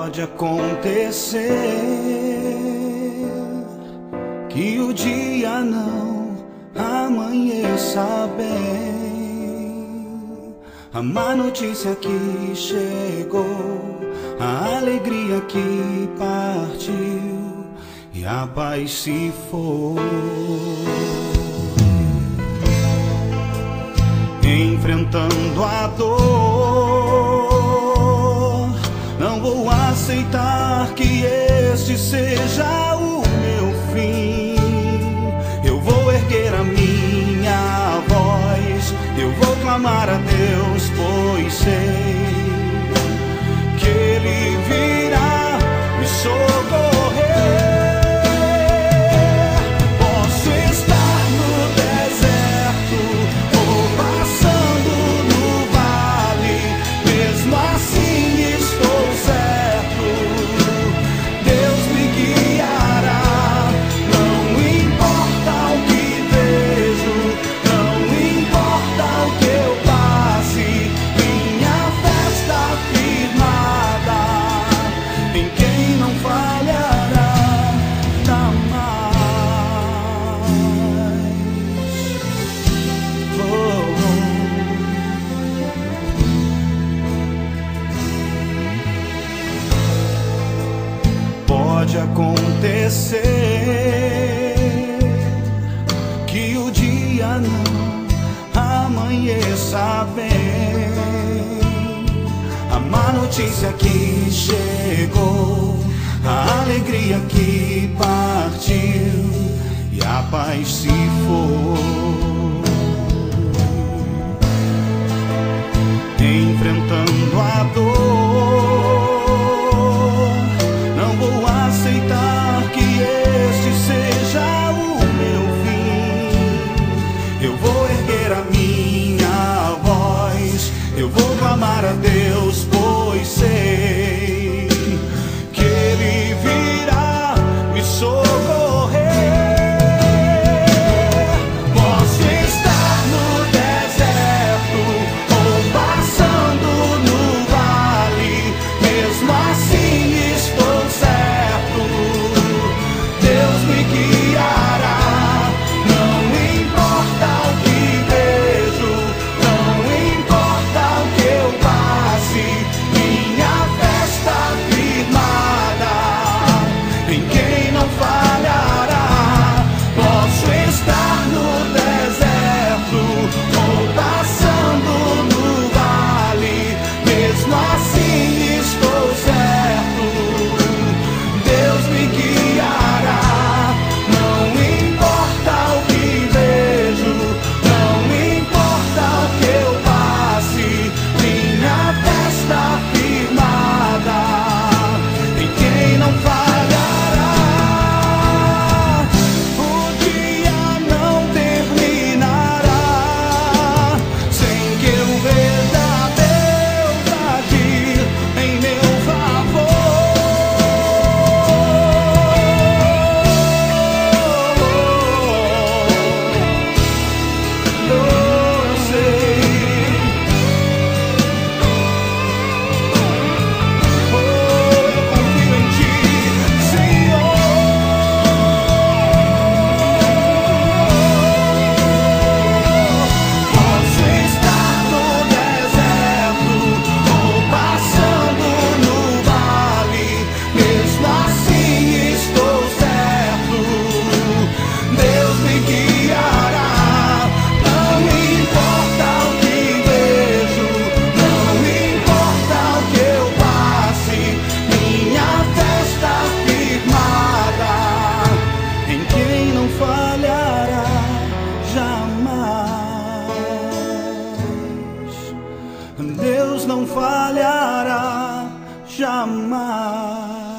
Pode acontecer que o dia não amanheça bem. A má notícia que chegou, a alegria que partiu e a paz se foi. Enfrentando a dor, não vou aceitar que este seja o meu fim. Eu vou erguer a minha voz, eu vou clamar a Deus, pois sei que Ele virá me socorrer. Posso estar no deserto ou passando no vale, mesmo assim estou certo, Deus me guiará. Não importa o que vejo, não importa o que eu passe, minha fé está firmada em quem não falhará jamais. Oh, Pode acontecer que o dia não amanheça bem. A má notícia que chegou, a alegria que partiu e a paz se foi. Enfrentando a dor, não vou aceitar que este seja o meu fim. Eu vou erguer a minha voz, eu vou clamar a Deus, pois sei que Ele virá me socorrer. Posso estar no deserto ou passando no vale, mesmo assim estou certo, Deus me guiará. Não importa o que vejo, não importa o que eu passe, minha fé está firmada em quem não falhará. Posso estar no deserto ou passando no vale, mesmo assim estou certo, Deus me guiará. Não importa o que vejo, não importa o que eu passe, minha fé está firmada em quem não falhará. O dia não terminará sem que eu veja Deus agir em meu favor. Eu sei, eu confio em Ti, Senhor. Posso estar no deserto ou passando no vale, mesmo assim estou certo, Deus me guiará. Não importa o que vejo, não importa o que eu passe, minha fé está firmada em quem não falhará jamais. Deus não falhará jamais.